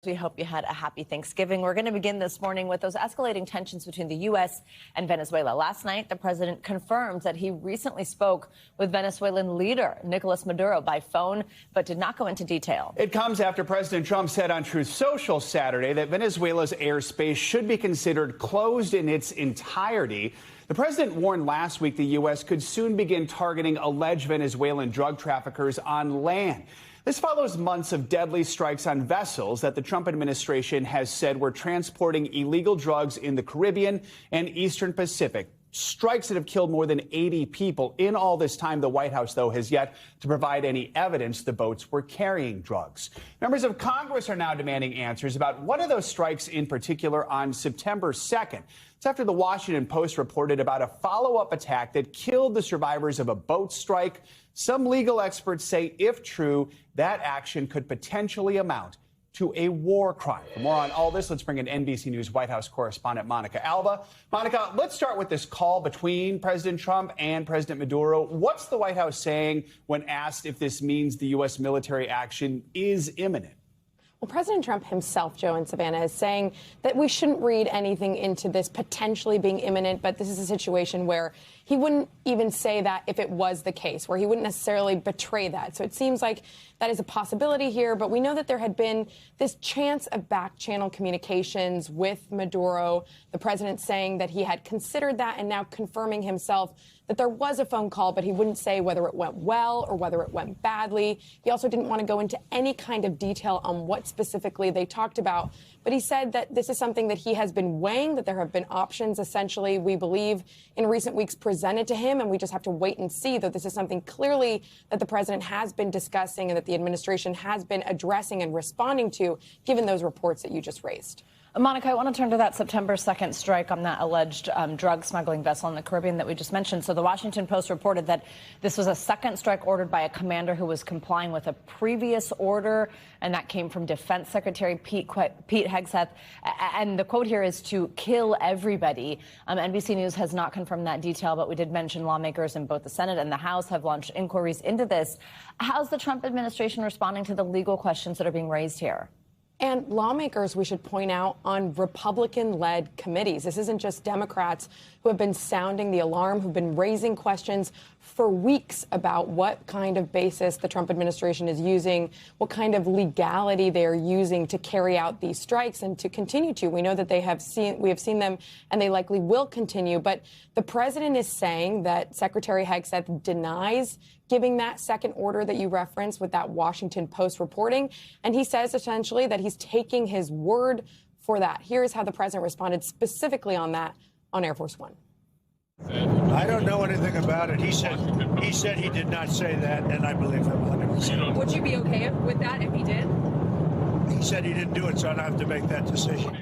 We hope you had a happy Thanksgiving. We're going to begin this morning with those escalating tensions between the U.S. and Venezuela. Last night, the president confirmed that he recently spoke with Venezuelan leader Nicolás Maduro by phone, but did not go into detail. It comes after President Trump said on Truth Social Saturday that Venezuela's airspace should be considered closed in its entirety. The president warned last week the U.S. could soon begin targeting alleged Venezuelan drug traffickers on land. This follows months of deadly strikes on vessels that the Trump administration has said were transporting illegal drugs in the Caribbean and Eastern Pacific. Strikes that have killed more than 80 people. In all this time, the White House, though, has yet to provide any evidence the boats were carrying drugs. Members of Congress are now demanding answers about one of those strikes in particular on September 2nd. It's after the Washington Post reported about a follow-up attack that killed the survivors of a boat strike. Some legal experts say, if true, that action could potentially amount to a war crime. For more on all this, let's bring in NBC News White House correspondent Monica Alba. Monica, let's start with this call between President Trump and President Maduro. What's the White House saying when asked if this means the U.S. military action is imminent? Well, President Trump himself, Joe and Savannah, is saying that we shouldn't read anything into this potentially being imminent, but this is a situation where he wouldn't even say that if it was the case, where he wouldn't necessarily betray that. So it seems like that is a possibility here, but we know that there had been this chance of back-channel communications with Maduro, the president saying that he had considered that and now confirming himself that there was a phone call, but he wouldn't say whether it went well or whether it went badly. He also didn't want to go into any kind of detail on what specifically they talked about. But he said that this is something that he has been weighing, that there have been options, essentially, we believe, in recent weeks presented to him, and we just have to wait and see, though this is something clearly that the president has been discussing and that the administration has been addressing and responding to, given those reports that you just raised. Monica, I want to turn to that September 2nd strike on that alleged drug smuggling vessel in the Caribbean that we just mentioned. So the Washington Post reported that this was a second strike ordered by a commander who was complying with a previous order, and that came from Defense Secretary Pete Hegseth. And the quote here is to kill everybody. NBC News has not confirmed that detail, but we did mention lawmakers in both the Senate and the House have launched inquiries into this. How's the Trump administration responding to the legal questions that are being raised here? And lawmakers, we should point out, on Republican-led committees. This isn't just Democrats who have been sounding the alarm, who've been raising questions for weeks about what kind of basis the Trump administration is using, what kind of legality they are using to carry out these strikes and to continue to. We know that we have seen them, and they likely will continue. But the president is saying that Secretary Hegseth denies giving that second order that you referenced with that Washington Post reporting. And he says essentially that he's taking his word for that. Here is how the president responded specifically on that on Air Force One. I don't know anything about it. He said he did not say that, and I believe him 100%. Would you be okay with that if he did? He said he didn't do it, so I don't have to make that decision.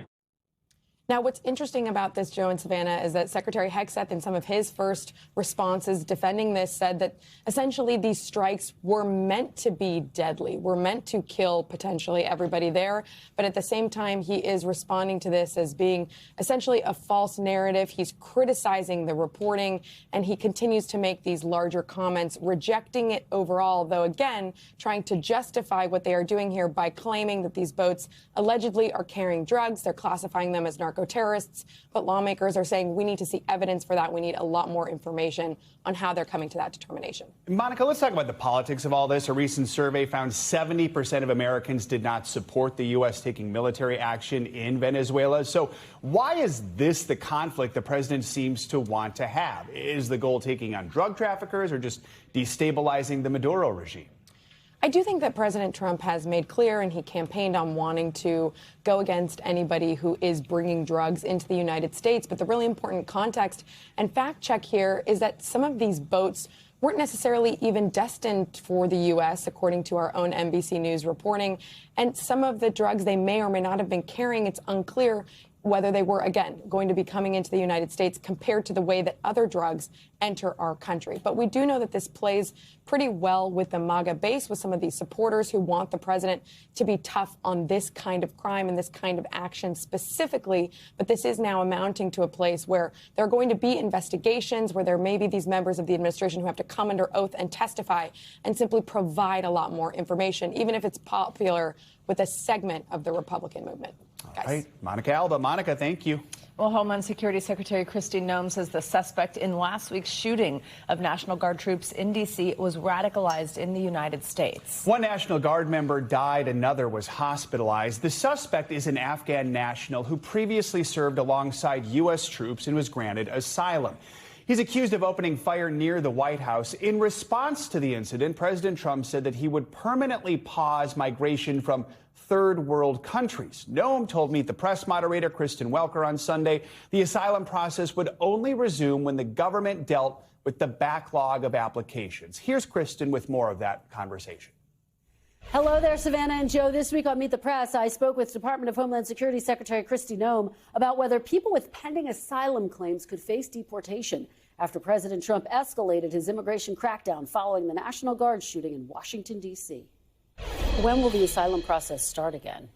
Now, what's interesting about this, Joe and Savannah, is that Secretary Hegseth, in some of his first responses defending this, said that essentially these strikes were meant to be deadly, were meant to kill potentially everybody there. But at the same time, he is responding to this as being essentially a false narrative. He's criticizing the reporting, and he continues to make these larger comments, rejecting it overall, though, again, trying to justify what they are doing here by claiming that these boats allegedly are carrying drugs. They're classifying them as narco-terrorists, but lawmakers are saying we need to see evidence for that. We need a lot more information on how they're coming to that determination. Monica, let's talk about the politics of all this. A recent survey found 70% of Americans did not support the U.S. taking military action in Venezuela. So why is this the conflict the president seems to want to have? Is the goal taking on drug traffickers or just destabilizing the Maduro regime? I do think that President Trump has made clear, and he campaigned on wanting to go against anybody who is bringing drugs into the United States. But the really important context and fact check here is that some of these boats weren't necessarily even destined for the U.S., according to our own NBC News reporting. And some of the drugs they may or may not have been carrying, it's unclear, whether they were, again, going to be coming into the United States compared to the way that other drugs enter our country. But we do know that this plays pretty well with the MAGA base, with some of these supporters who want the president to be tough on this kind of crime and this kind of action specifically. But this is now amounting to a place where there are going to be investigations, where there may be these members of the administration who have to come under oath and testify and simply provide a lot more information, even if it's popular with a segment of the Republican movement. All right, Monica Alba. Monica, thank you. Well, Homeland Security Secretary Kristi Noem says the suspect in last week's shooting of National Guard troops in D.C. was radicalized in the United States. One National Guard member died, another was hospitalized. The suspect is an Afghan national who previously served alongside U.S. troops and was granted asylum. He's accused of opening fire near the White House. In response to the incident, President Trump said that he would permanently pause migration from third world countries. Noem told Meet the Press moderator Kristen Welker on Sunday the asylum process would only resume when the government dealt with the backlog of applications. Here's Kristen with more of that conversation. Hello there, Savannah and Joe. This week on Meet the Press, I spoke with Department of Homeland Security Secretary Kristi Noem about whether people with pending asylum claims could face deportation after President Trump escalated his immigration crackdown following the National Guard shooting in Washington, D.C. When will the asylum process start again?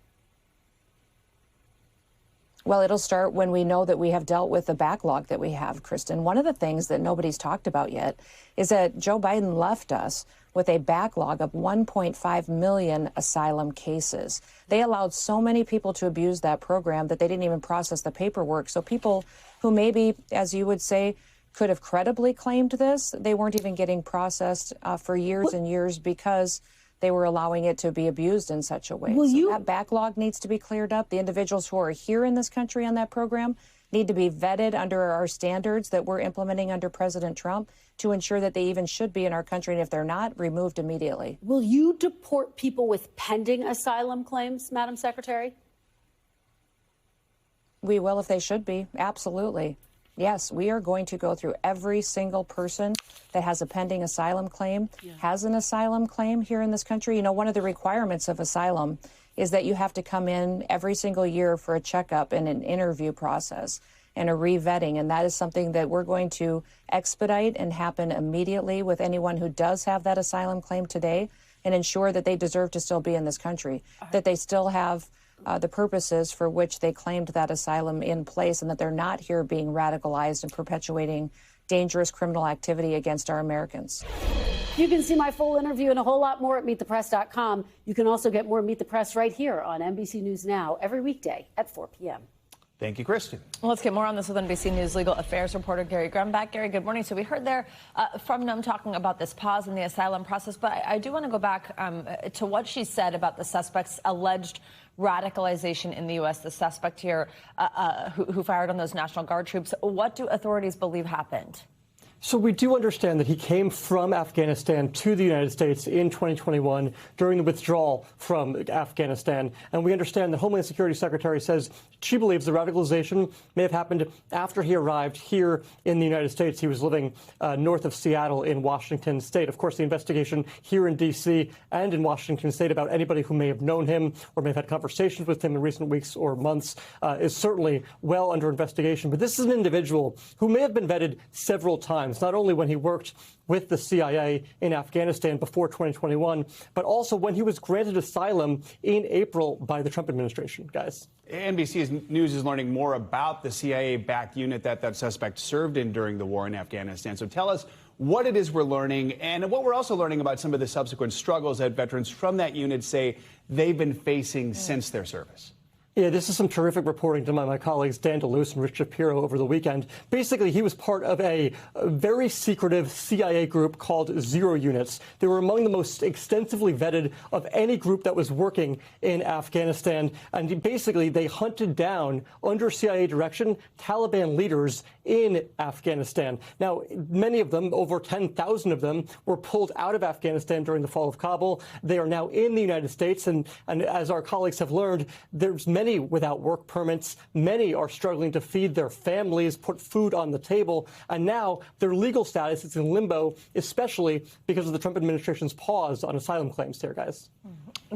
Well, it'll start when we know that we have dealt with the backlog that we have, Kristen. One of the things that nobody's talked about yet is that Joe Biden left us with a backlog of 1.5 million asylum cases. They allowed so many people to abuse that program that they didn't even process the paperwork. So people who maybe, as you would say, could have credibly claimed this, they weren't even getting processed for years and years because they were allowing it to be abused in such a way. So that backlog needs to be cleared up. The individuals who are here in this country on that program need to be vetted under our standards that we're implementing under President Trump to ensure that they even should be in our country. And if they're not, removed immediately. Will you deport people with pending asylum claims, Madam Secretary? We will if they should be. Absolutely. Yes, we are going to go through every single person that has a pending asylum claim, has an asylum claim here in this country. You know, one of the requirements of asylum is that you have to come in every single year for a checkup and an interview process and a re-vetting. And that is something that we're going to expedite and happen immediately with anyone who does have that asylum claim today and ensure that they deserve to still be in this country, that they still have the purposes for which they claimed that asylum in place and that they're not here being radicalized and perpetuating dangerous criminal activity against our Americans. You can see my full interview and a whole lot more at MeetThePress.com. You can also get more Meet the Press right here on NBC News Now every weekday at 4 p.m. Thank you, Kristen. Well, let's get more on this with NBC News legal affairs reporter Gary Grumbach. Gary, good morning. So we heard there from Noem talking about this pause in the asylum process, but I do want to go back to what she said about the suspect's alleged radicalization in the U.S., the suspect here who fired on those National Guard troops. What do authorities believe happened? So we do understand that he came from Afghanistan to the United States in 2021 during the withdrawal from Afghanistan. And we understand the Homeland Security Secretary says she believes the radicalization may have happened after he arrived here in the United States. He was living north of Seattle in Washington state. Of course, the investigation here in D.C. and in Washington state about anybody who may have known him or may have had conversations with him in recent weeks or months is certainly well under investigation. But this is an individual who may have been vetted several times, not only when he worked with the CIA in Afghanistan before 2021, but also when he was granted asylum in April by the Trump administration, guys. NBC News is learning more about the CIA-backed unit that suspect served in during the war in Afghanistan. So tell us what it is we're learning and what we're also learning about some of the subsequent struggles that veterans from that unit say they've been facing since their service. Yeah, this is some terrific reporting done by my colleagues Dan DeLuce and Rich Shapiro over the weekend. Basically, he was part of a very secretive CIA group called Zero Units. They were among the most extensively vetted of any group that was working in Afghanistan. And basically, they hunted down, under CIA direction, Taliban leaders in Afghanistan. Now, many of them, over 10,000 of them, were pulled out of Afghanistan during the fall of Kabul. They are now in the United States. And as our colleagues have learned, there's many many without work permits. Many are struggling to feed their families, put food on the table. And now their legal status is in limbo, especially because of the Trump administration's pause on asylum claims here, guys.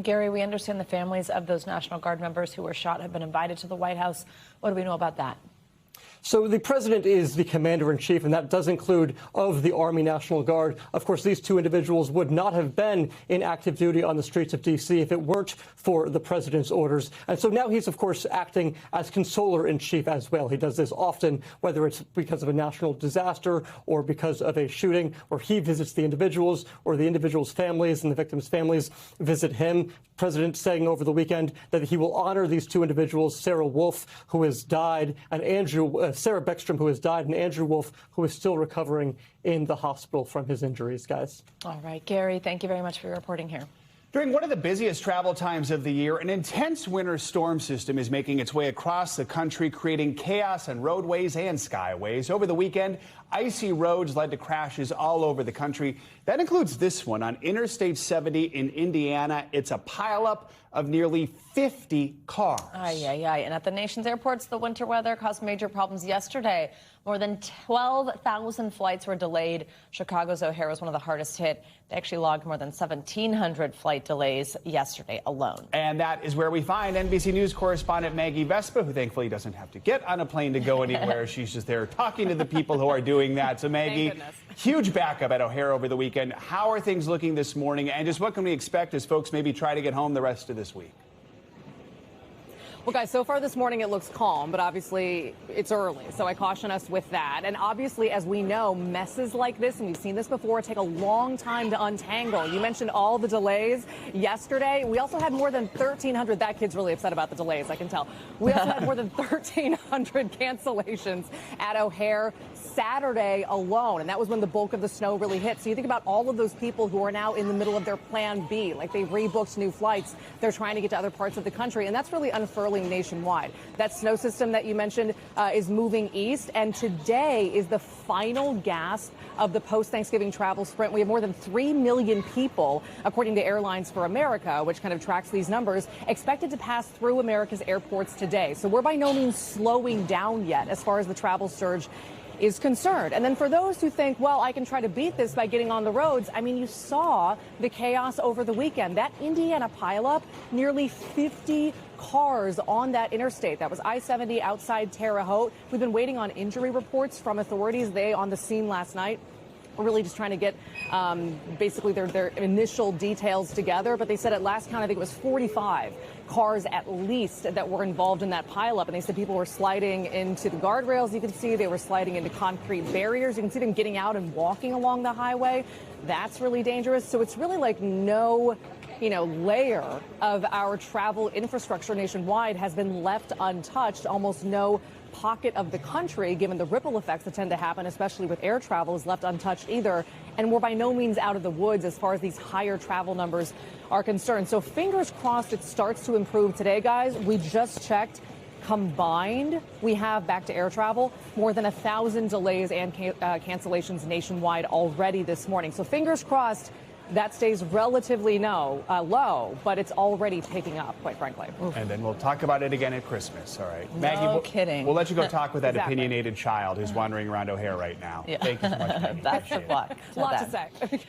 Gary, we understand the families of those National Guard members who were shot have been invited to the White House. What do we know about that? So the president is the commander-in-chief, and that does include of the Army National Guard. Of course, these two individuals would not have been in active duty on the streets of D.C. if it weren't for the president's orders. And so now he's, of course, acting as consoler-in-chief as well. He does this often, whether it's because of a national disaster or because of a shooting, where he visits the individuals or the individuals' families and the victims' families visit him. President saying over the weekend that he will honor these two individuals, Sarah Wolf, who has died, and Sarah Beckstrom, who has died, and Andrew Wolf, who is still recovering in the hospital from his injuries, guys. All right, Gary, thank you very much for your reporting here. During one of the busiest travel times of the year, an intense winter storm system is making its way across the country, creating chaos on roadways and skyways. Over the weekend, icy roads led to crashes all over the country. That includes this one on Interstate 70 in Indiana. It's a pileup of nearly 50 cars. And at the nation's airports, the winter weather caused major problems yesterday. More than 12,000 flights were delayed. Chicago's O'Hare was one of the hardest hit. They actually logged more than 1,700 flight delays yesterday alone. And that is where we find NBC News correspondent Maggie Vespa, who thankfully doesn't have to get on a plane to go anywhere. She's just there talking to the people who are doing that. So, Maggie, huge backup at O'Hare over the weekend. How are things looking this morning? And just what can we expect as folks maybe try to get home the rest of this week? Well, guys, so far this morning it looks calm, but obviously it's early, so I caution us with that. And obviously, as we know, messes like this, and we've seen this before, take a long time to untangle. You mentioned all the delays yesterday. We also had more than 1,300. That kid's really upset about the delays, I can tell. We also had more than 1,300 cancellations at O'Hare Saturday alone, and that was when the bulk of the snow really hit. So you think about all of those people who are now in the middle of their plan B, like they rebooked new flights. They're trying to get to other parts of the country, and that's really unfurling nationwide. That snow system that you mentioned is moving east, and today is the final gasp of the post-Thanksgiving travel sprint. We have more than 3 million people, according to Airlines for America, which kind of tracks these numbers, expected to pass through America's airports today. So we're by no means slowing down yet as far as the travel surge is concerned. And then for those who think, well, I can try to beat this by getting on the roads, I mean, you saw the chaos over the weekend. That Indiana pileup, nearly 50 cars on that interstate. That was I-70 outside Terre Haute. We've been waiting on injury reports from authorities. They on the scene last night. We're really just trying to get basically their initial details together. But they said at last count, I think it was 45 cars at least that were involved in that pileup. And they said people were sliding into the guardrails. You can see they were sliding into concrete barriers. You can see them getting out and walking along the highway. That's really dangerous. So it's really like no layer of our travel infrastructure nationwide has been left untouched. Almost no pocket of the country, given the ripple effects that tend to happen, especially with air travel, is left untouched either. And we're by no means out of the woods as far as these higher travel numbers are concerned. So fingers crossed it starts to improve today, guys. We just checked. Combined, we have, back to air travel, more than 1,000 delays and cancellations nationwide already this morning. So fingers crossed that stays relatively low, but it's already picking up, quite frankly. And then we'll talk about it again at Christmas, all right? No Maggie, kidding. We'll let you go talk with that Exactly. opinionated child who's wandering around O'Hare right now. Yeah. Thank you so much, Maggie. That's the luck. A lot to say.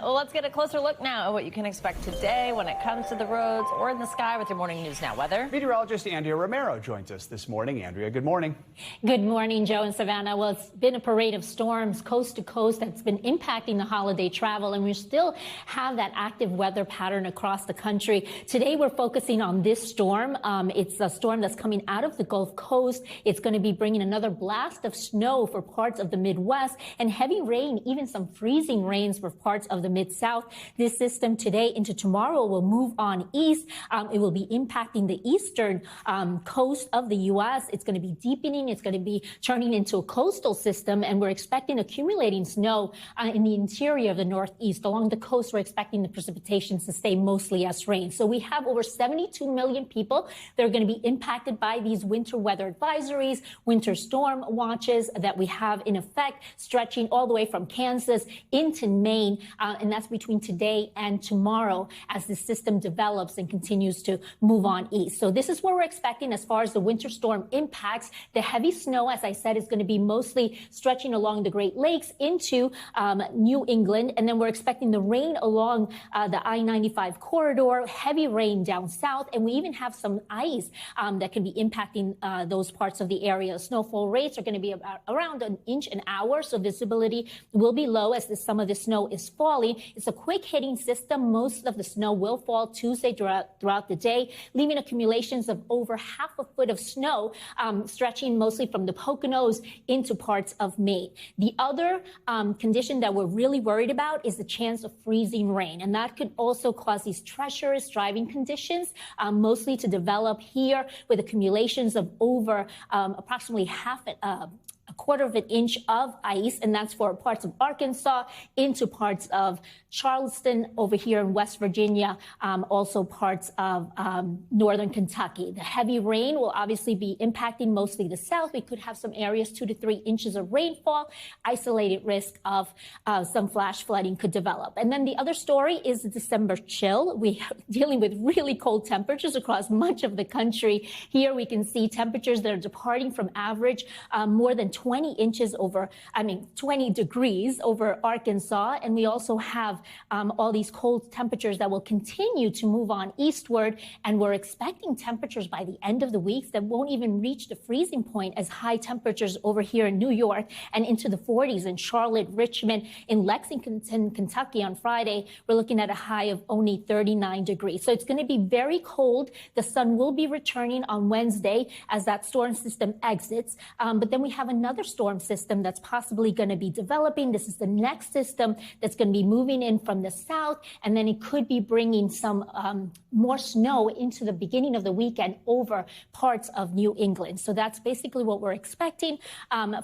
Well, let's get a closer look now at what you can expect today when it comes to the roads or in the sky with your Morning News Now weather. Meteorologist Andrea Romero joins us this morning. Andrea, good morning. Good morning, Joe and Savannah. Well, it's been a parade of storms coast to coast that's been impacting the holiday travel, and we still have that active weather pattern across the country. Today, we're focusing on this storm. It's a storm that's coming out of the Gulf Coast. It's going to be bringing another blast of snow for parts of the Midwest and heavy rain, even some freezing rains for parts of the Mid-South. This system today into tomorrow will move on east. It will be impacting the eastern coast of the U.S. It's going to be deepening. It's going to be turning into a coastal system, and we're expecting accumulating snow in the interior of the Northeast along the coast, we're expecting the precipitation to stay mostly as rain. So we have over 72 million people that are going to be impacted by these winter weather advisories, winter storm watches that we have in effect, stretching all the way from Kansas into Maine. And that's between today and tomorrow as the system develops and continues to move on east. So this is what we're expecting as far as the winter storm impacts. The heavy snow, as I said, is going to be mostly stretching along the Great Lakes into New England. And then we're expecting the rain along the I-95 corridor, heavy rain down south. And we even have some ice that can be impacting those parts of the area. Snowfall rates are going to be about around an inch an hour. So visibility will be low as some of the snow is falling. It's a quick hitting system. Most of the snow will fall Tuesday throughout the day, leaving accumulations of over half a foot of snow stretching mostly from the Poconos into parts of Maine. The other condition that we're really worried about is the chance of freezing rain. And that could also cause these treacherous driving conditions, mostly to develop here with accumulations of over approximately a quarter of an inch of ice, and that's for parts of Arkansas into parts of Charleston over here in West Virginia, also parts of northern Kentucky. The heavy rain will obviously be impacting mostly the south. We could have some areas 2 to 3 inches of rainfall. Isolated risk of some flash flooding could develop. And then the other story is the December chill. We are dealing with really cold temperatures across much of the country. Here we can see temperatures that are departing from average more than 20 degrees over Arkansas. And we also have all these cold temperatures that will continue to move on eastward. And we're expecting temperatures by the end of the week that won't even reach the freezing point as high temperatures over here in New York and into the 40s in Charlotte, Richmond, in Lexington, Kentucky on Friday. We're looking at a high of only 39 degrees. So it's going to be very cold. The sun will be returning on Wednesday as that storm system exits. But then we have another storm system that's possibly going to be developing. This is the next system that's going to be moving in from the south, and then it could be bringing some more snow into the beginning of the weekend over parts of New England. So that's basically what we're expecting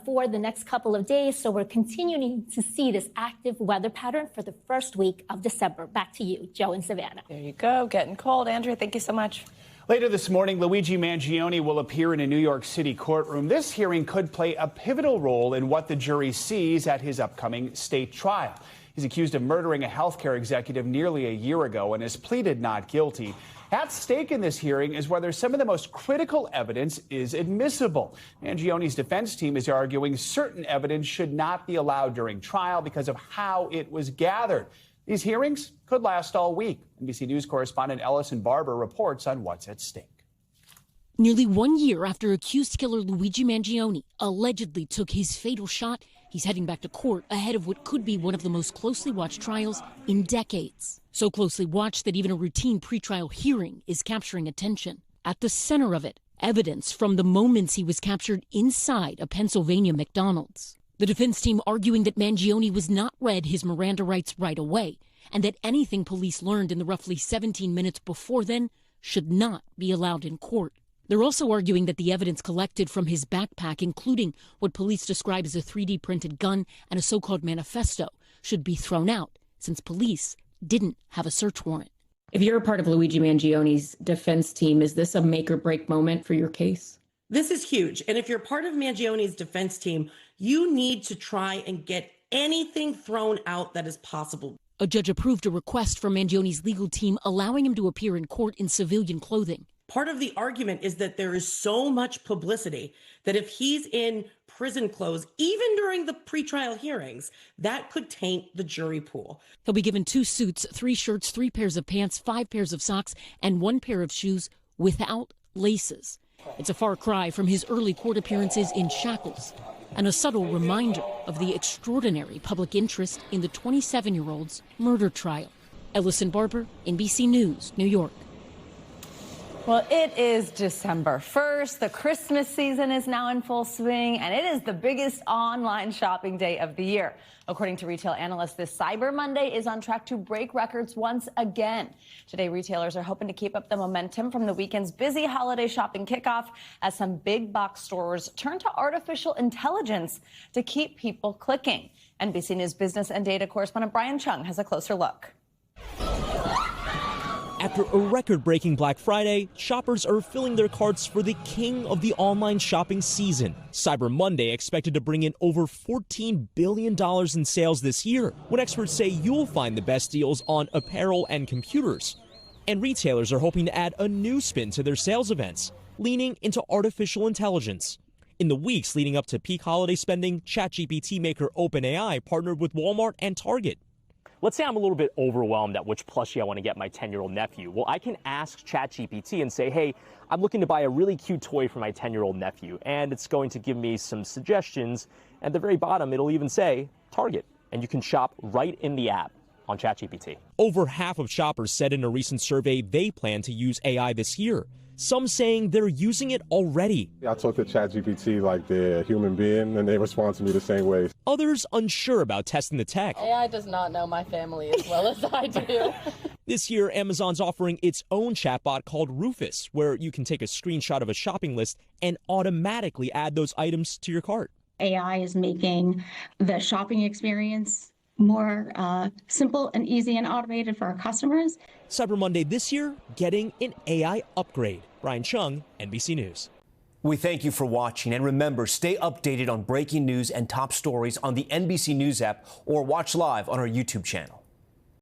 for the next couple of days. So we're continuing to see this active weather pattern for the first week of December. Back to you, Joe and Savannah. There you go. Getting cold. Andrea, thank you so much. Later this morning, Luigi Mangione will appear in a New York City courtroom. This hearing could play a pivotal role in what the jury sees at his upcoming state trial. He's accused of murdering a healthcare executive nearly a year ago and has pleaded not guilty. At stake in this hearing is whether some of the most critical evidence is admissible. Mangione's defense team is arguing certain evidence should not be allowed during trial because of how it was gathered. These hearings could last all week. NBC News correspondent Ellison Barber reports on what's at stake. Nearly 1 year after accused killer Luigi Mangione allegedly took his fatal shot, he's heading back to court ahead of what could be one of the most closely watched trials in decades. So closely watched that even a routine pretrial hearing is capturing attention. At the center of it, evidence from the moments he was captured inside a Pennsylvania McDonald's. The defense team arguing that Mangione was not read his Miranda rights right away, and that anything police learned in the roughly 17 minutes before then should not be allowed in court. They're also arguing that the evidence collected from his backpack, including what police describe as a 3D printed gun and a so-called manifesto, should be thrown out, since police didn't have a search warrant. If you're a part of Luigi Mangione's defense team, is this a make or break moment for your case? This is huge. And if you're part of Mangione's defense team, you need to try and get anything thrown out that is possible. A judge approved a request from Mangione's legal team allowing him to appear in court in civilian clothing. Part of the argument is that there is so much publicity that if he's in prison clothes, even during the pretrial hearings, that could taint the jury pool. He'll be given 2 suits, 3 shirts, 3 pairs of pants, 5 pairs of socks, and 1 pair of shoes without laces. It's a far cry from his early court appearances in shackles, and a subtle reminder of the extraordinary public interest in the 27-year-old's murder trial. Ellison Barber, NBC News, New York. Well, it is December 1st. The Christmas season is now in full swing, and it is the biggest online shopping day of the year. According to retail analysts, this Cyber Monday is on track to break records once again. Today, retailers are hoping to keep up the momentum from the weekend's busy holiday shopping kickoff as some big box stores turn to artificial intelligence to keep people clicking. NBC News business and data correspondent Brian Chung has a closer look. After a record-breaking Black Friday, shoppers are filling their carts for the king of the online shopping season. Cyber Monday expected to bring in over $14 billion in sales this year, when experts say you'll find the best deals on apparel and computers. And retailers are hoping to add a new spin to their sales events, leaning into artificial intelligence. In the weeks leading up to peak holiday spending, ChatGPT maker OpenAI partnered with Walmart and Target. Let's say I'm a little bit overwhelmed at which plushie I want to get my 10-year-old nephew. Well, I can ask ChatGPT and say, hey, I'm looking to buy a really cute toy for my 10-year-old nephew. And it's going to give me some suggestions. At the very bottom, it'll even say Target. And you can shop right in the app on ChatGPT. Over half of shoppers said in a recent survey they plan to use AI this year. Some saying they're using it already. I talk to ChatGPT like they're a human being, and they respond to me the same way. Others unsure about testing the tech. AI does not know my family as well as I do. This year, Amazon's offering its own chatbot called Rufus, where you can take a screenshot of a shopping list and automatically add those items to your cart. AI is making the shopping experience more simple and easy and automated for our customers. Cyber Monday this year, getting an AI upgrade. Brian Chung, NBC News. We thank you for watching, and remember, stay updated on breaking news and top stories on the NBC News app or watch live on our YouTube channel.